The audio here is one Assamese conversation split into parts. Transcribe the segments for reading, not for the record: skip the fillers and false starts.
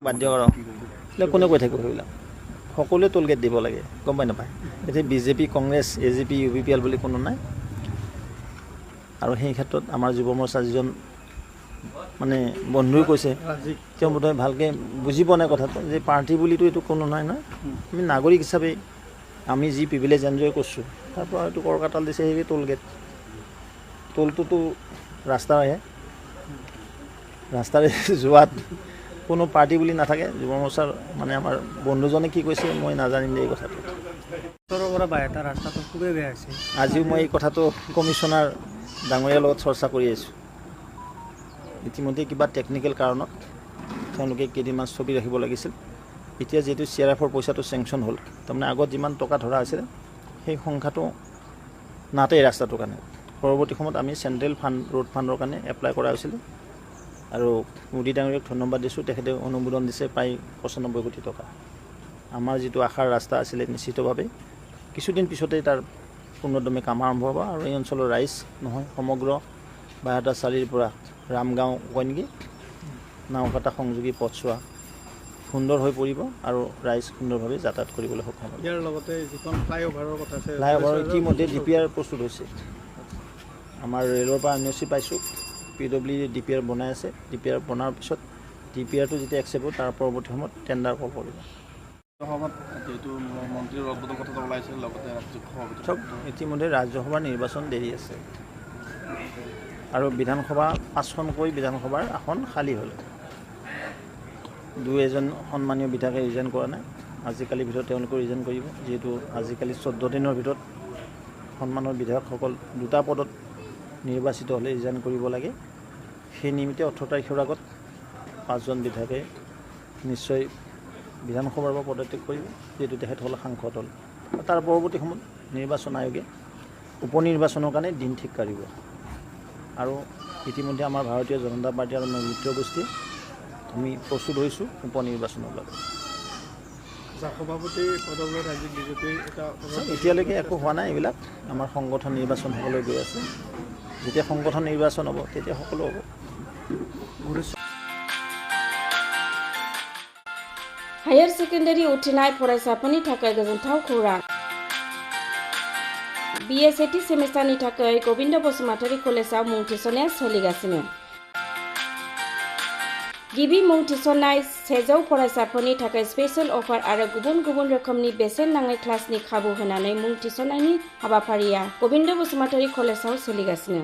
বাধ্য কৰা কোনে কৈ থাকিব সেইবিলাক সকলোৱে টোল গেট দিব লাগে গম পাই নাপায় এতিয়া বিজেপি কংগ্ৰেছ AGP UPPL বুলি কোনো নাই আৰু সেই ক্ষেত্ৰত আমাৰ যুৱ মৰ্চা যিজন মানে বন্ধুই কৈছে তেওঁ বোধহয় ভালকৈ বুজি পোৱা নাই কথাটো যে পাৰ্টি বুলিতো এইটো কোনো নাই নহয় আমি নাগৰিক হিচাপে আমি যি প্ৰিভিলেজ এনজয় কৰিছোঁ তাৰ পৰা এইটো কৰ কাটাল দিছে সেই টোল গেট টোলটোতো ৰাস্তাৰে যোৱাত কোনো পাৰ্টি বুলি নাথাকে যুৱ মৰ্চাৰ মানে আমাৰ বন্ধুজনে কি কৈছে মই নাজানিম এই কথাটো ৰাস্তাটো খুবেই বেয়া হৈছে আজিও মই এই কথাটো কমিশ্যনাৰ ডাঙৰীয়াৰ লগত চৰ্চা কৰি আছোঁ ইতিমধ্যে কিবা টেকনিকেল কাৰণত তেওঁলোকে কেইদিনমান স্থগিত ৰাখিব লাগিছিল এতিয়া যিহেতু CRFৰ পইচাটো চেংচন হ'ল তাৰমানে আগত যিমান টকা ধৰা আছিলে সেই সংখ্যাটো নাটেই ৰাস্তাটোৰ কাৰণে পৰৱৰ্তী সময়ত আমি চেণ্ট্ৰেল ফাণ্ড ৰোড ফাণ্ডৰ কাৰণে এপ্লাই কৰা হৈছিলে আৰু মোদী ডাঙৰীয়াক ধন্যবাদ দিছোঁ তেখেতে অনুমোদন দিছে প্ৰায় 95 কোটি টকা আমাৰ যিটো আশাৰ ৰাস্তা আছিলে নিশ্চিতভাৱে কিছুদিন পিছতেই তাৰ পূৰ্ণদমে কাম আৰম্ভ হ'ব আৰু এই অঞ্চলৰ ৰাইজ নহয় সমগ্ৰ বাহাটা চালিৰ পৰা ৰামগাঁও কয় নেকি নাওকাটা সংযোগী পথছোৱা সুন্দৰ হৈ পৰিব আৰু ৰাইজ সুন্দৰভাৱে যাতায়াত কৰিবলৈ সক্ষম হ'ব ইয়াৰ লগতে যিখন ফ্লাইঅভাৰৰ কথা আছে ফ্লাইঅভাৰ ইতিমধ্যে DPR প্ৰস্তুত হৈছে আমাৰ ৰেলৰ পৰা NOC পাইছোঁ PWD DPR বনাই আছে DPR বনাৰ পিছত DPRটো যেতিয়া একচেপ্ট হ'ব তাৰ পৰৱৰ্তী সময়ত টেণ্ডাৰ কল কৰিব ইতিমধ্যে ৰাজ্যসভাৰ নিৰ্বাচন দেৰি আছে আৰু বিধানসভা 5খনকৈ বিধানসভাৰ আসন খালী হ'ল দুই এজন সন্মানীয় বিধায়কে ৰিজাইন কৰা নাই আজিকালিৰ ভিতৰত তেওঁলোকে ৰিজাইন কৰিব যিহেতু আজিকালি 14 দিনৰ ভিতৰত সন্মানৰ বিধায়কসকল দুটা পদত নিৰ্বাচিত হ'লে ৰিজাইন কৰিব লাগে সেই নিমিত্তে 18 তাৰিখৰ আগত 5জন বিধায়কে নিশ্চয় বিধানসভাৰ পৰা পদত্যাগ কৰিব যিহেতু তেখেতসকল সাংসদ হ'ল তাৰ পৰৱৰ্তী সময়ত নিৰ্বাচন আয়োগে উপ নিৰ্বাচনৰ কাৰণে দিন ঠিক কৰিব আৰু ইতিমধ্যে আমাৰ ভাৰতীয় জনতা পাৰ্টি আৰু মিত্ৰ গোষ্ঠী আমি প্ৰস্তুত হৈছোঁ উপ নিৰ্বাচনৰ বাবে সভাপতি পদলৈ ৰাজ্যিক বিজেপি এতিয়ালৈকে একো হোৱা নাই এইবিলাক আমাৰ সংগঠন নিৰ্বাচন হ'বলৈ গৈ আছে যেতিয়া সংগঠন নিৰ্বাচন হ'ব তেতিয়া সকলো হ'ব हायर सेकेन्डारि उथ्रिनाय फरायसाफोरनि थाखाय गोजोनथाव खौरां BSAT सेमिस्टारनि थाखाय गोविन्द बसुमतारी कलेजाव मुं थिसननाया सोलिगासिनो गिबि मुं थिसननाय 100 फरायसाफोरनि थाखाय स्पेशल अफार आरो गुबुन गुबुन रोखोमनि बेसेन नाङै क्लासनि खाबु होनानै मुं थिसननायनि हाबाफारिया गोविन्द बसुमतारी कलेजाव सोलिगासिनो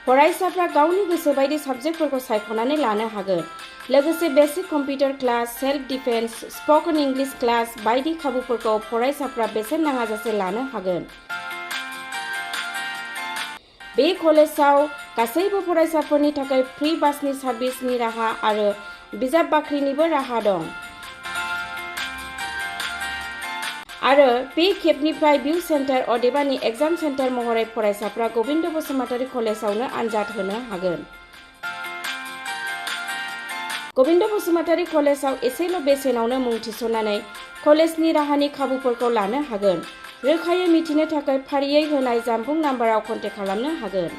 फरायसाफ्रा गावनि गोसो बायदि साबजेक्टफोरखौ सायख'नानै लानो हागोन लोगोसे basic computer class self defence spoken English class बायदि खाबुफोरखौ फरायसाफ्रा बेसेन नाङाजासे लानो हागोन बे कलेजाव गासैबो फरायसाफोरनि थाखाय फ्री बासनि सार्भिसनि राहा आरो बिजाब बाख्रिनिबो राहा दं आरो बे खेबनिफ्राय भिउ सेन्टार अदेबानि एग्जाम सेन्टार महरै फरायसाफ्रा गोविन्द बसुमतारी कलेजावनो आनजाद होनो हागोन गोविन्द बसुमतारी कलेजाव एसेल' बेसेनावनो मुं थिसननानै कलेजनि राहानि खाबुफोरखौ लानो हागोन रोखायै मिथिनो थाखाय फारियै होनाय जानबुं नाम्बाराव कन्टेक्ट खालामनो हागोन